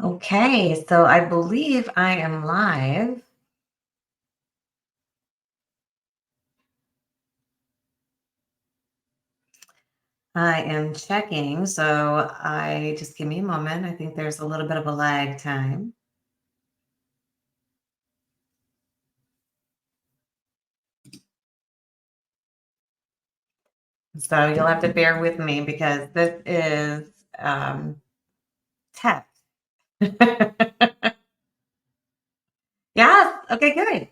Okay, so I believe I am live. I am checking, so I just give me a moment. I think there's a little bit of a lag time. So you'll have to bear with me because this is tech. Yes. Okay, good.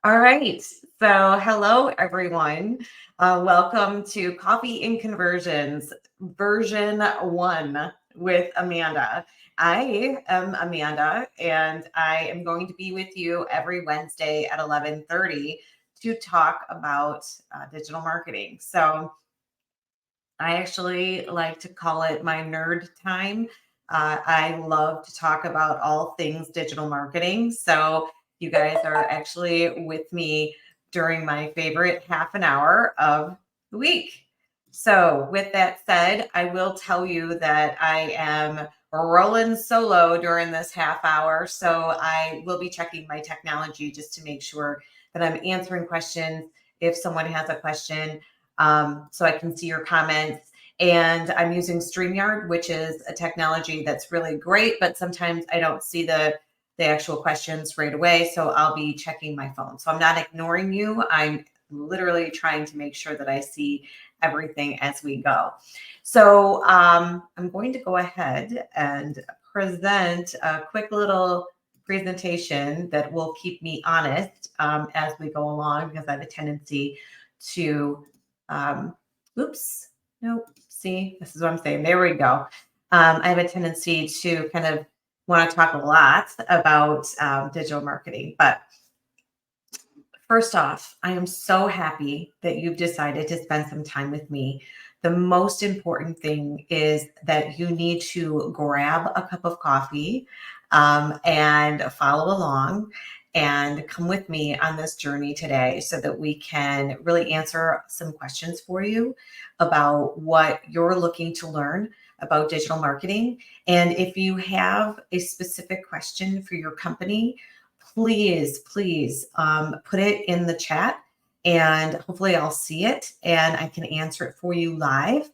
All right. So, hello, everyone. Welcome to Coffee and Conversions, version one with Amanda. I am Amanda, and I am going to be with you every Wednesday at 11:30 to talk about digital marketing. So, I actually like to call it my nerd time. I love to talk about all things digital marketing. So, you guys are actually with me during my favorite half an hour of the week. So, with that said, I will tell you that I am rolling solo during this half hour. So, I will be checking my technology just to make sure that I'm answering questions if someone has a question, so I can see your comments. And I'm using StreamYard, which is a technology that's really great, but sometimes I don't see the actual questions right away. So I'll be checking my phone. So I'm not ignoring you. I'm literally trying to make sure that I see everything as we go. So I'm going to go ahead and present a quick little presentation that will keep me honest as we go along, because I have a tendency to oops, nope. See, this is what I'm saying. There we go. I have a tendency to kind of want to talk a lot about digital marketing. But first off, I am so happy that you've decided to spend some time with me. The most important thing is that you need to grab a cup of coffee and follow along and come with me on this journey today so that we can really answer some questions for you about what you're looking to learn about digital marketing. And if you have a specific question for your company, please put it in the chat, and hopefully I'll see it and I can answer it for you live.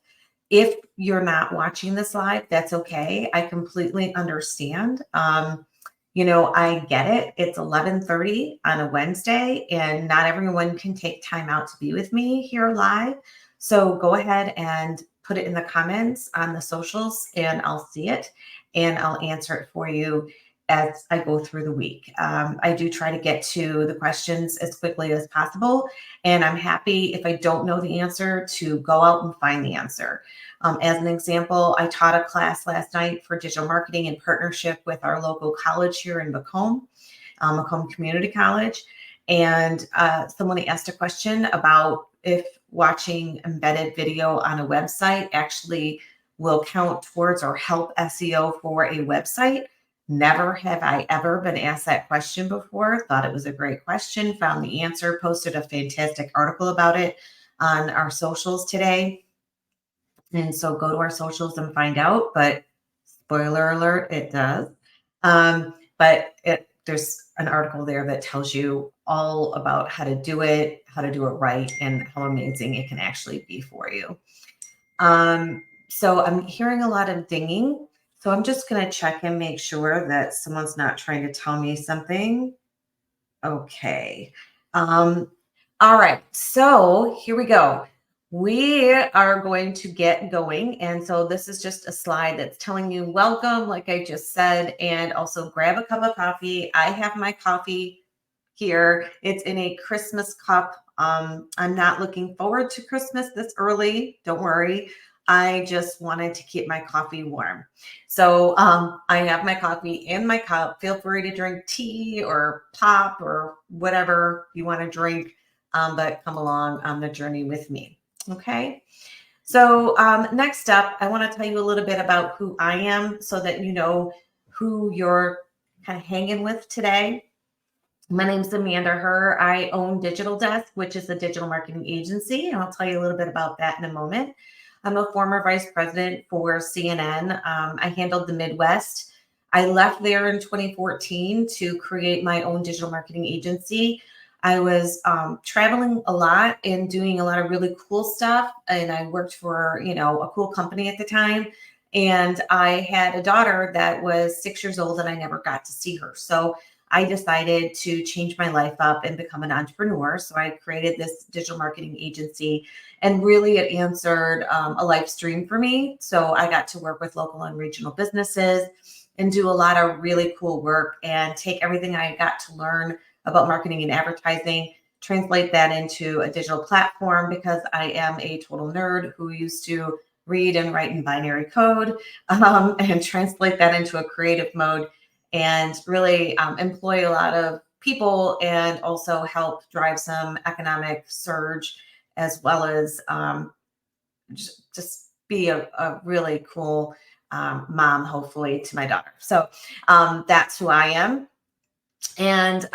If you're not watching this live, that's okay. I completely understand. I get it. It's 11:30 on a Wednesday, and not everyone can take time out to be with me here live. So go ahead and put it in the comments on the socials, and I'll see it and I'll answer it for you as I go through the week. I do try to get to the questions as quickly as possible, and I'm happy if I don't know the answer to go out and find the answer. As an example, I taught a class last night for digital marketing in partnership with our local college here in Macomb, Macomb Community College. And someone asked a question about if watching embedded video on a website actually will count towards or help SEO for a website. Never have I ever been asked that question before. Thought it was a great question, found the answer, posted a fantastic article about it on our socials today. And so go to our socials and find out. But spoiler alert, it does. But there's an article there that tells you all about how to do it right, and how amazing it can actually be for you. So I'm hearing a lot of dinging. So I'm just going to check and make sure that someone's not trying to tell me something. Okay. Um, all right. So here we go. We are going to get going. And so this is just a slide that's telling you welcome, like I just said, and also grab a cup of coffee. I have my coffee here. It's in a Christmas cup. I'm not looking forward to Christmas this early. Don't worry. I just wanted to keep my coffee warm. So I have my coffee in my cup. Feel free to drink tea or pop or whatever you want to drink, but come along on the journey with me. Okay. So next up, I want to tell you a little bit about who I am so that you know who you're kind of hanging with today. My name's Amanda Herr. I own Digital Desk, which is a digital marketing agency, and I'll tell you a little bit about that in a moment. I'm a former vice president for CNN. I handled the Midwest. I left there in 2014 to create my own digital marketing agency. I was traveling a lot and doing a lot of really cool stuff, and I worked for a cool company at the time. And I had a daughter that was 6 years old, and I never got to see her. So I decided to change my life up and become an entrepreneur. So I created this digital marketing agency, and really it answered a life stream for me. So I got to work with local and regional businesses and do a lot of really cool work and take everything I got to learn about marketing and advertising, translate that into a digital platform because I am a total nerd who used to read and write in binary code, and translate that into a creative mode and really employ a lot of people and also help drive some economic surge as well as just be a really cool mom, hopefully, to my daughter. So that's who I am. And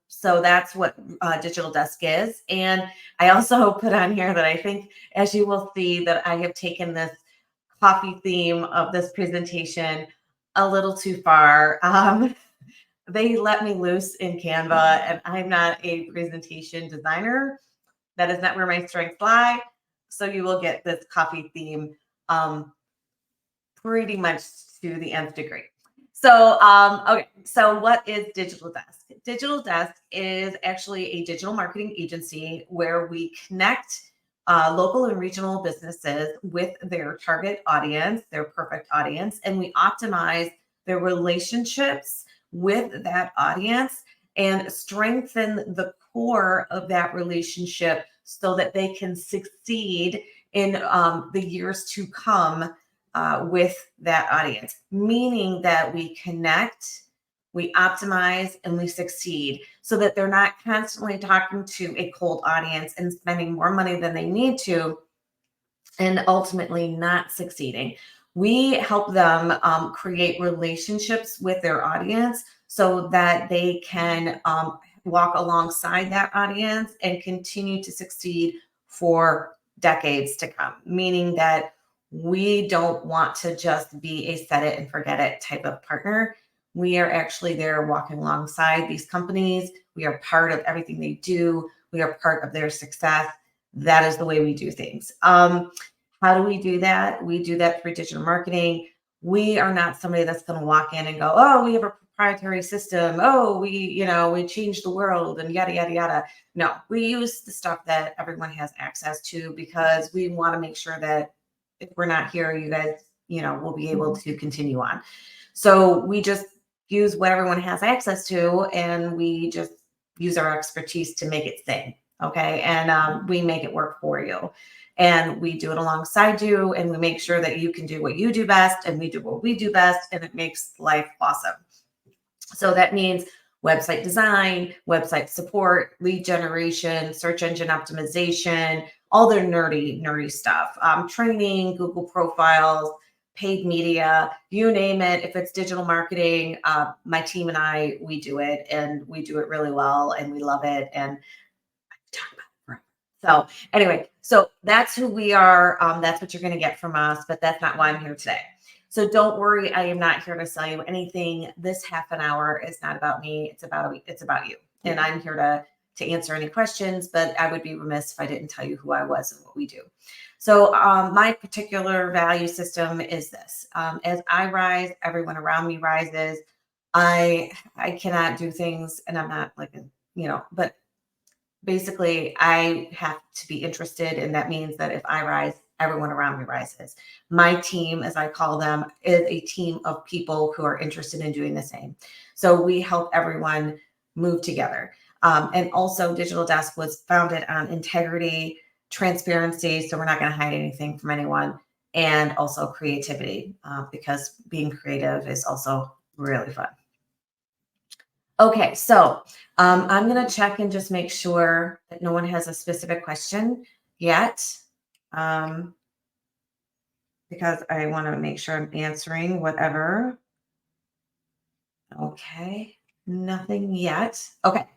so that's what Digital Desk is. And I also put on here that I think, as you will see, that I have taken this coffee theme of this presentation a little too far. They let me loose in Canva, and I'm not a presentation designer. That is not where my strengths lie. So you will get this coffee theme um, pretty much to the nth degree. So, okay. So what is Digital Desk? Digital Desk is actually a digital marketing agency where we connect local and regional businesses with their target audience, their perfect audience, and we optimize their relationships with that audience and strengthen the core of that relationship so that they can succeed in the years to come with that audience, meaning that we connect, we optimize, and we succeed so that they're not constantly talking to a cold audience and spending more money than they need to and ultimately not succeeding. We help them create relationships with their audience so that they can walk alongside that audience and continue to succeed for decades to come, meaning that we don't want to just be a set it and forget it type of partner. We are actually there walking alongside these companies. We are part of everything they do. We are part of their success. That is the way we do things. How do we do that? We do that through digital marketing. We are not somebody that's going to walk in and go, oh, we have a proprietary system. Oh, we changed the world and yada, yada, yada. No, we use the stuff that everyone has access to because we want to make sure that if we're not here, you guys, will be able to continue on. So we just use what everyone has access to and we just use our expertise to make it sing. Okay. And we make it work for you. And we do it alongside you and we make sure that you can do what you do best and we do what we do best. And it makes life awesome. So that means website design, website support, lead generation, search engine optimization, all their nerdy stuff, training, Google profiles, paid media, you name it. If it's digital marketing, my team and I, we do it and we do it really well and we love it. And talk about it forever. So anyway, so that's who we are. That's what you're going to get from us, but that's not why I'm here today. So don't worry, I am not here to sell you anything. This half an hour is not about me. It's about you. And I'm here to answer any questions, but I would be remiss if I didn't tell you who I was and what we do. So my particular value system is this. As I rise, everyone around me rises. I cannot do things, and I'm not like but basically I have to be interested, and that means that if I rise, everyone around me rises. My team, as I call them, is a team of people who are interested in doing the same. So we help everyone move together. And also Digital Desk was founded on integrity, transparency, so we're not going to hide anything from anyone, and also creativity, because being creative is also really fun. Okay, so I'm going to check and just make sure that no one has a specific question yet, because I want to make sure I'm answering whatever. Okay. Nothing yet. Okay.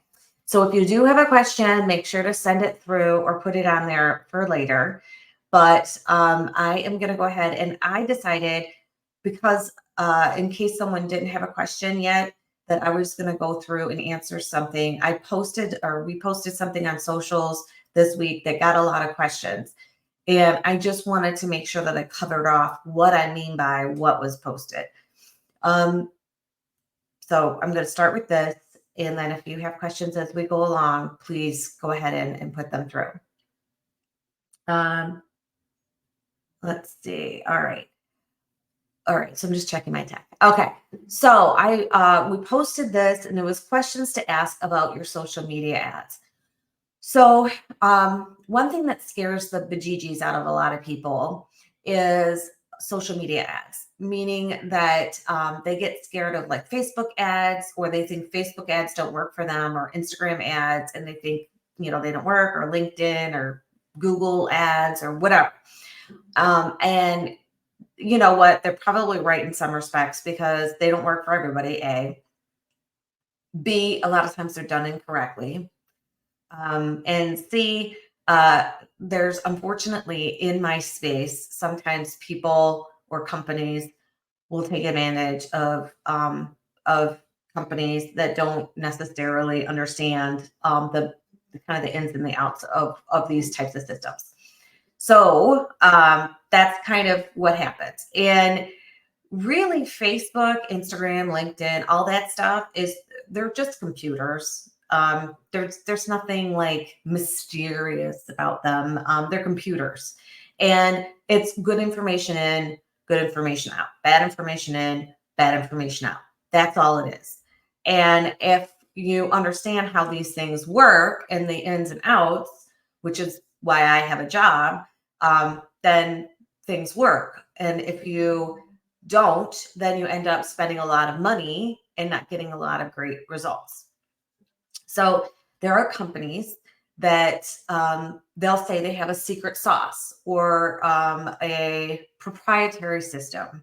So if you do have a question, make sure to send it through or put it on there for later. But I am going to go ahead and I decided because in case someone didn't have a question yet, that I was going to go through and answer something. I posted or we posted something on socials this week that got a lot of questions. And I just wanted to make sure that I covered off what I mean by what was posted. Um, so I'm going to start with this. And then if you have questions as we go along, please go ahead and put them through. Um, let's see. All right. All right. So I'm just checking my tech. Okay. So we posted this and it was questions to ask about your social media ads. So one thing that scares the bejeebies out of a lot of people is social media ads, meaning that they get scared of like Facebook ads, or they think Facebook ads don't work for them, or Instagram ads, and they think, they don't work, or LinkedIn or Google ads or whatever. And you know what? They're probably right in some respects because they don't work for everybody, A. B, a lot of times they're done incorrectly. And C, there's unfortunately in my space, sometimes people or companies will take advantage of companies that don't necessarily understand the kind of the ins and the outs of these types of systems. So that's kind of what happens. And really, Facebook, Instagram, LinkedIn, all that stuff they're just computers. There's nothing like mysterious about them. They're computers, and it's good information in, good information out, bad information in, bad information out. That's all it is. And if you understand how these things work and the ins and outs, which is why I have a job, then things work. And if you don't, then you end up spending a lot of money and not getting a lot of great results. So there are companies that they'll say they have a secret sauce or a proprietary system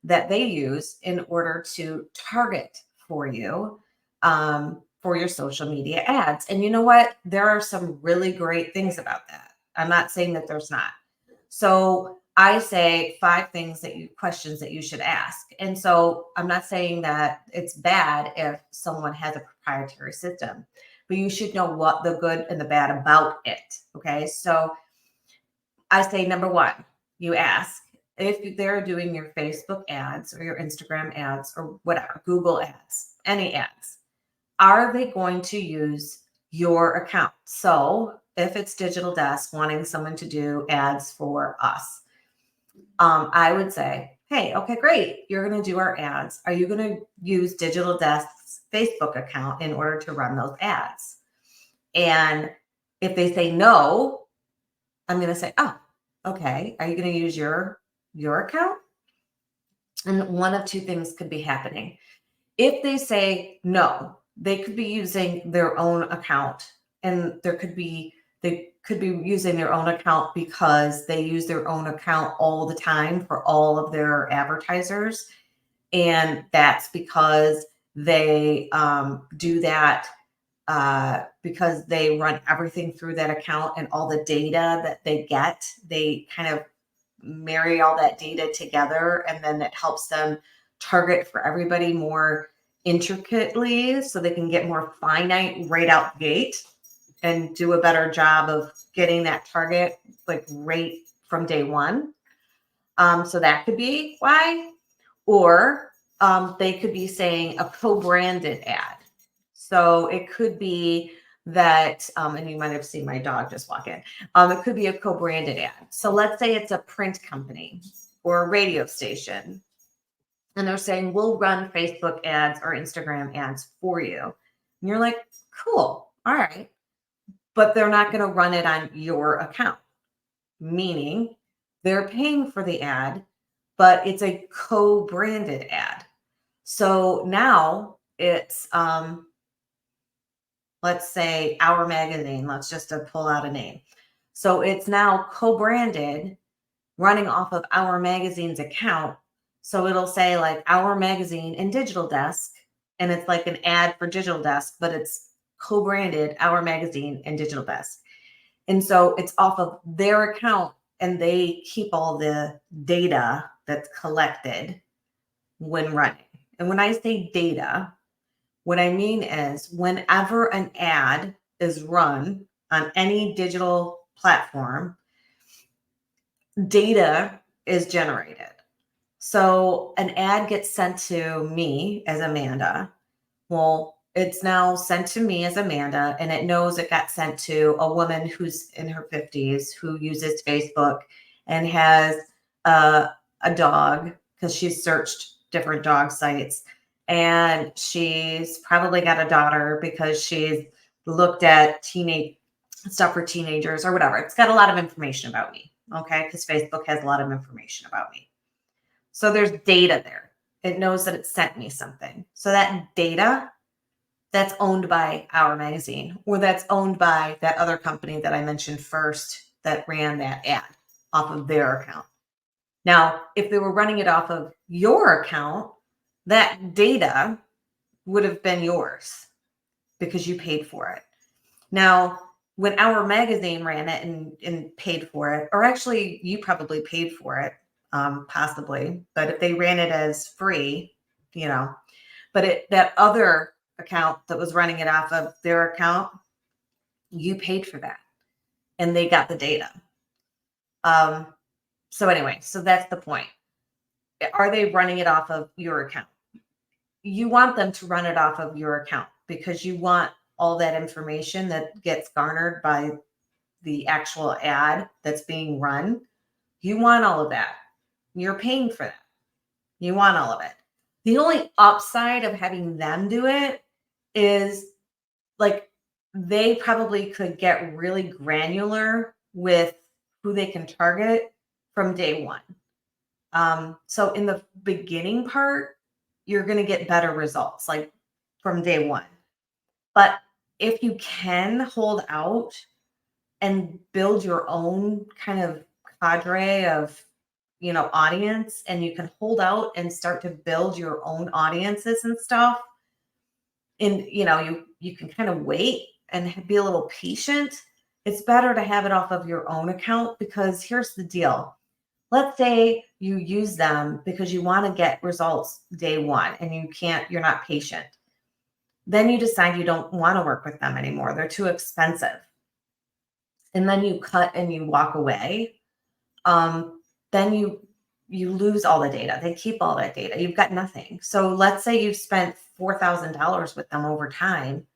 that they use in order to target for you for your social media ads. And you know what? There are some really great things about that. I'm not saying that there's not. So I say 5 questions that you should ask. And so I'm not saying that it's bad if someone has a proprietary system, but you should know what the good and the bad about it. Okay. So I say number one, you ask if they're doing your Facebook ads or your Instagram ads or whatever, Google ads, any ads, are they going to use your account? So if it's Digital Desk wanting someone to do ads for us, I would say, hey, okay, great. You're going to do our ads. Are you going to use Digital Desk's Facebook account in order to run those ads? And if they say no, I'm going to say, oh, okay. Are you going to use your account? And one of 2 things could be happening. If they say no, they could be using their own account, and they could be using their own account because they use their own account all the time for all of their advertisers. And that's because they do that because they run everything through that account, and all the data that they get, they kind of marry all that data together, and then it helps them target for everybody more intricately so they can get more finite right out the gate and do a better job of getting that target like right from day one. So that could be why. Or they could be saying a co-branded ad. So it could be that, and you might have seen my dog just walk in. It could be a co-branded ad. So let's say it's a print company or a radio station, and they're saying, we'll run Facebook ads or Instagram ads for you. And you're like, cool, all right. But they're not going to run it on your account, meaning they're paying for the ad, but it's a co-branded ad. So now it's, let's say Our Magazine, let's just pull out a name. So it's now co-branded running off of Our Magazine's account. So it'll say like Our Magazine and Digital Desk and it's like an ad for Digital Desk, but it's co-branded Our Magazine and Digital Desk. And so it's off of their account, and they keep all the data that's collected when running. And when I say data, what I mean is whenever an ad is run on any digital platform, data is generated. So an ad gets sent to me as Amanda. Well, it's now sent to me as Amanda, and it knows it got sent to a woman who's in her 50s who uses Facebook and has a dog because she's searched different dog sites. And she's probably got a daughter because she's looked at teenage stuff for teenagers or whatever. It's got a lot of information about me, okay? Because Facebook has a lot of information about me. So there's data there. It knows that it sent me something. So that data, that's owned by Our Magazine, or that's owned by that other company that I mentioned first that ran that ad off of their account. Now, if they were running it off of your account, that data would have been yours because you paid for it. Now, when Our Magazine ran it and paid for it, or actually you probably paid for it, possibly, but if they ran it as free, but that other account that was running it off of their account, you paid for that and they got the data. So anyway, so that's the point. Are they running it off of your account? You want them to run it off of your account because you want all that information that gets garnered by the actual ad that's being run. You want all of that. You're paying for that. You want all of it. The only upside of having them do it is like they probably could get really granular with who they can target from day one. So in the beginning part, you're going to get better results like from day one. But if you can hold out and build your own kind of cadre of audience, and you can hold out and start to build your own audiences and stuff, and you can kind of wait and be a little patient. It's better to have it off of your own account, because here's the deal. Let's say you use them because you want to get results day one and you're not patient. Then you decide you don't want to work with them anymore. They're too expensive. And then you cut and you walk away. Then you lose all the data. They keep all that data. You've got nothing. So let's say you've spent $4,000 with them over time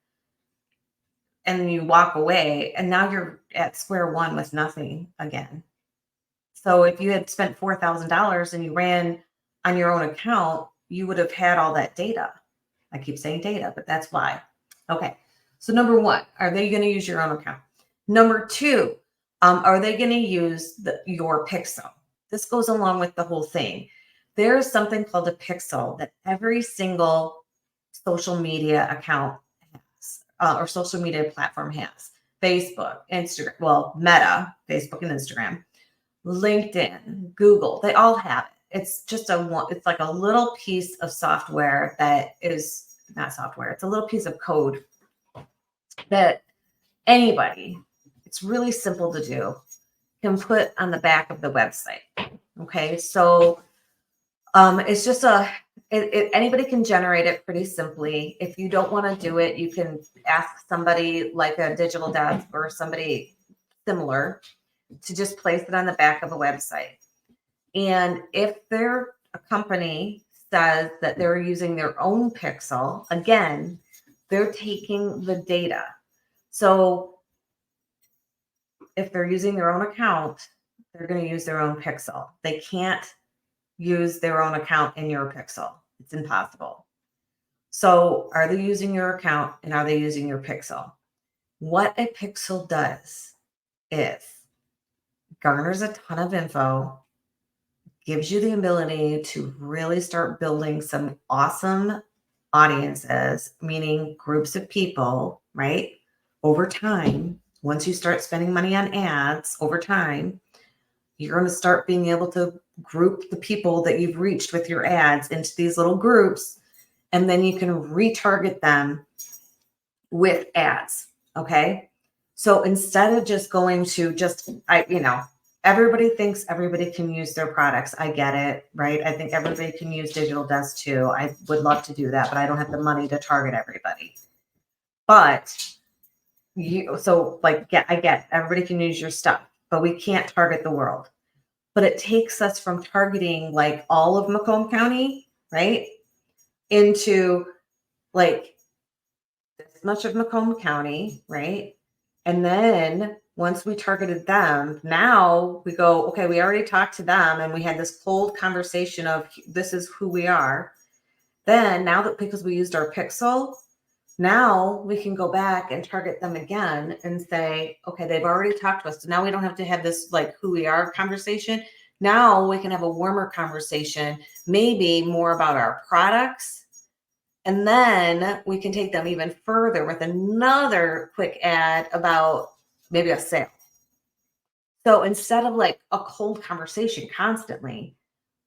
and you walk away, and now you're at square one with nothing again. So if you had spent $4,000 and you ran on your own account, you would have had all that data. I keep saying data, but that's why. Okay. So number one, are they going to use your own account? Number two, are they going to use your pixel? This goes along with the whole thing. There is something called a pixel that every single social media account has, or social media platform has. Facebook, Instagram, well, Meta, Facebook and Instagram, LinkedIn, Google, they all have it. It's just it's like a little piece of software that is not software. It's a little piece of code that anybody, it's really simple to do, can put on the back of the website. Okay. So it's just anybody can generate it pretty simply. If you don't want to do it, you can ask somebody like a Digital Desk or somebody similar to just place it on the back of a website. And if a company says that they're using their own pixel, again, they're taking the data. So if they're using their own account, they're going to use their own pixel. They can't use their own account in your pixel. It's impossible. So are they using your account, and are they using your pixel? What a pixel does is garners a ton of info, gives you the ability to really start building some awesome audiences, meaning groups of people, right? Over time, once you start spending money on ads over time, you're going to start being able to group the people that you've reached with your ads into these little groups. and then you can retarget them with ads. Okay. So instead of just going to everybody thinks everybody can use their products. I get it, right? I think everybody can use digital desk too. I would love to do that, but I don't have the money to target everybody. But I get everybody can use your stuff, but we can't target the world. But it takes us from targeting like all of Macomb County, right? Into like this much of Macomb County, right? And then once we targeted them, now we go, okay, we already talked to them and we had this cold conversation of this is who we are. Then now that because we used our pixel, now we can go back and target them again and say, okay, they've already talked to us. So now we don't have to have this like who we are conversation. Now we can have a warmer conversation, maybe more about our products. And then we can take them even further with another quick ad about maybe a sale. So instead of like a cold conversation constantly,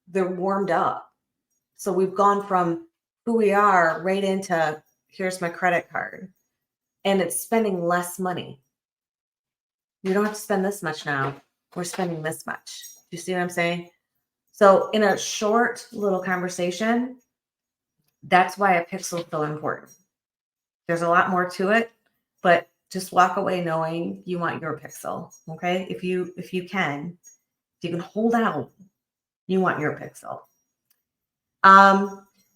they're warmed up. So we've gone from who we are right into here's my credit card. And it's spending less money. You don't have to spend this much now. We're spending this much. Do you see what I'm saying? So in a short little conversation, that's why a pixel is so important. There's a lot more to it, but just walk away knowing you want your pixel. Okay. If you can hold out, you want your pixel.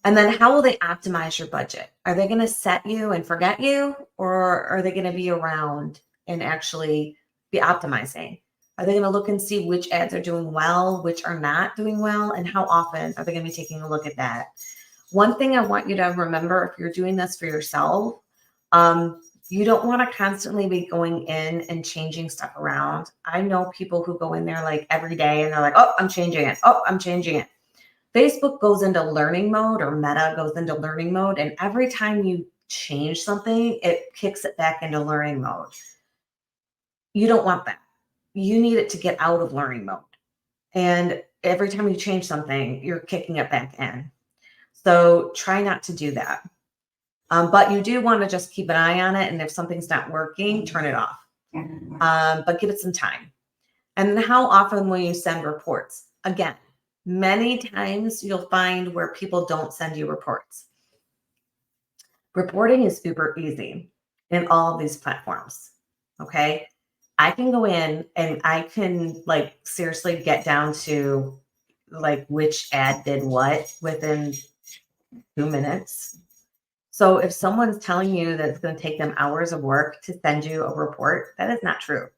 And then how will they optimize your budget? Are they going to set you and forget you, or are they going to be around and actually be optimizing? Are they going to look and see which ads are doing well, which are not doing well, and how often are they going to be taking a look at that? One thing I want you to remember if you're doing this for yourself, you don't want to constantly be going in and changing stuff around. I know people who go in there like every day and they're like, oh, I'm changing it. Oh, I'm changing it. Facebook goes into learning mode, or Meta goes into learning mode. And every time you change something, it kicks it back into learning mode. You don't want that. You need it to get out of learning mode. And every time you change something, you're kicking it back in. So try not to do that. But you do want to just keep an eye on it. And if something's not working, turn it off. But give it some time. And then how often will you send reports? Again, many times you'll find where people don't send you reports. Reporting is super easy in all of these platforms. Okay. I can go in and I can like seriously get down to like which ad did what within 2 minutes. So if someone's telling you that it's going to take them hours of work to send you a report, that is not true.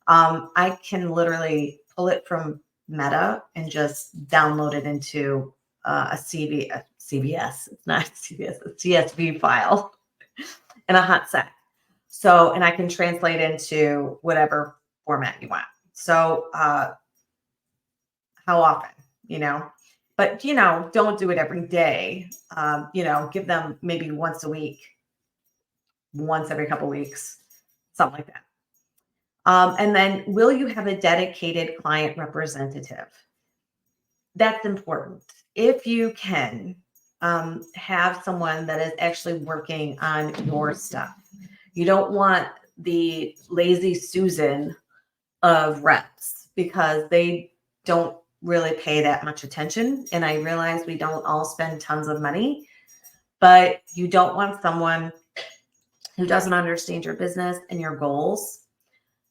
I can literally pull it from Meta and just download it into a CVS. It's not CVS, a CSV file in a hot sec. So, and I can translate into whatever format you want. So, how often, but, don't do it every day. Give them maybe once a week, once every couple of weeks, something like that. And then will you have a dedicated client representative? That's important. If you can have someone that is actually working on your stuff. You don't want the lazy Susan of reps because they don't really pay that much attention. And I realize we don't all spend tons of money, but you don't want someone who doesn't understand your business and your goals.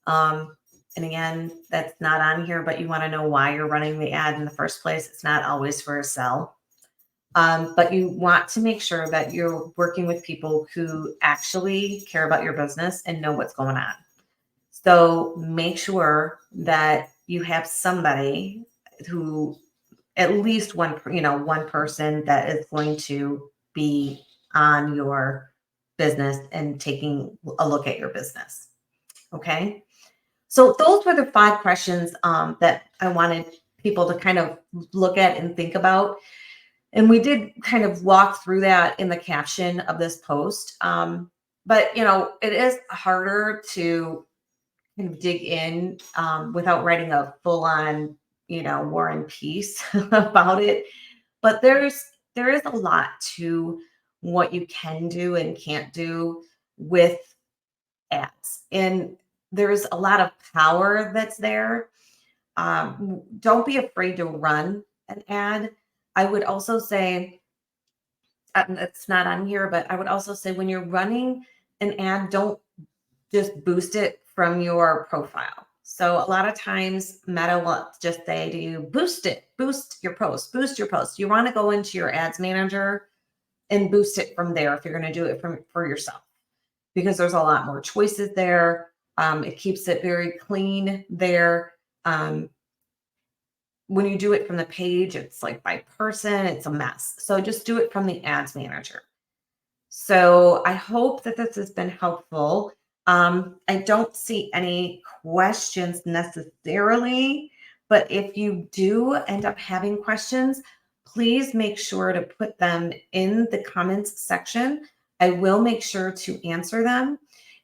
And again, that's not on here, but you want to know why you're running the ad in the first place. It's not always for a sell. But you want to make sure that you're working with people who actually care about your business and know what's going on. So make sure that you have somebody who, at least one person that is going to be on your business and taking a look at your business. Okay. So those were the 5 questions that I wanted people to kind of look at and think about. And we did kind of walk through that in the caption of this post. But, it is harder to kind of dig in without writing a full-on, War and Peace about it. But there is a lot to what you can do and can't do with ads. And there's a lot of power that's there. Don't be afraid to run an ad. I would also say, it's not on here, but I would also say when you're running an ad, don't just boost it from your profile. So a lot of times Meta will just say to you, boost it, boost your post, boost your post. You want to go into your ads manager and boost it from there if you're going to do it for yourself, because there's a lot more choices there. It keeps it very clean there. Um, when you do it from the page, it's like by person, it's a mess. So just do it from the ads manager. So I hope that this has been helpful. I don't see any questions necessarily, but if you do end up having questions, please make sure to put them in the comments section. I will make sure to answer them.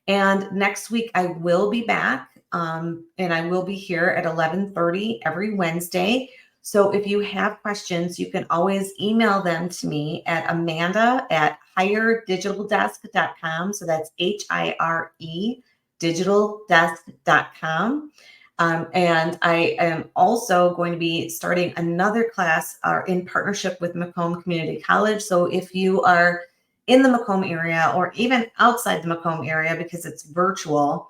And next week I will be back, and I will be here at 11:30 every Wednesday. So if you have questions, you can always email them to me at amanda@hiredigitaldesk.com. So that's HIRE digitaldesk.com. And I am also going to be starting another class in partnership with Macomb Community College. So if you are in the Macomb area or even outside the Macomb area, because it's virtual,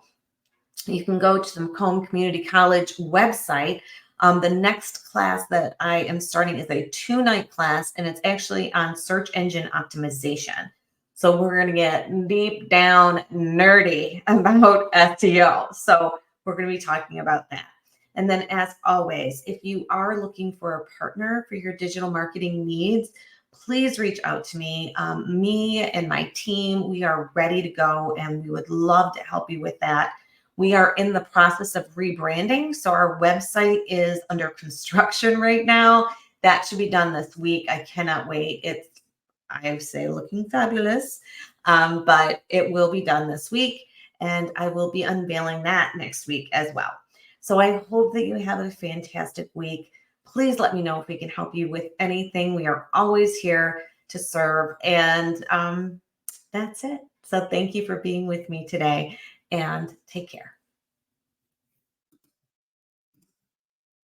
you can go to the Macomb Community College website. The next class that I am starting is a 2-night class, and it's actually on search engine optimization. So we're going to get deep down nerdy about SEO. So we're going to be talking about that. And then, as always, if you are looking for a partner for your digital marketing needs, please reach out to me. Me and my team, we are ready to go, and we would love to help you with that. We are in the process of rebranding. So our website is under construction right now. That should be done this week. I cannot wait. It's, I say, looking fabulous, but it will be done this week. And I will be unveiling that next week as well. So I hope that you have a fantastic week. Please let me know if we can help you with anything. We are always here to serve. And that's it. So thank you for being with me today, and take care.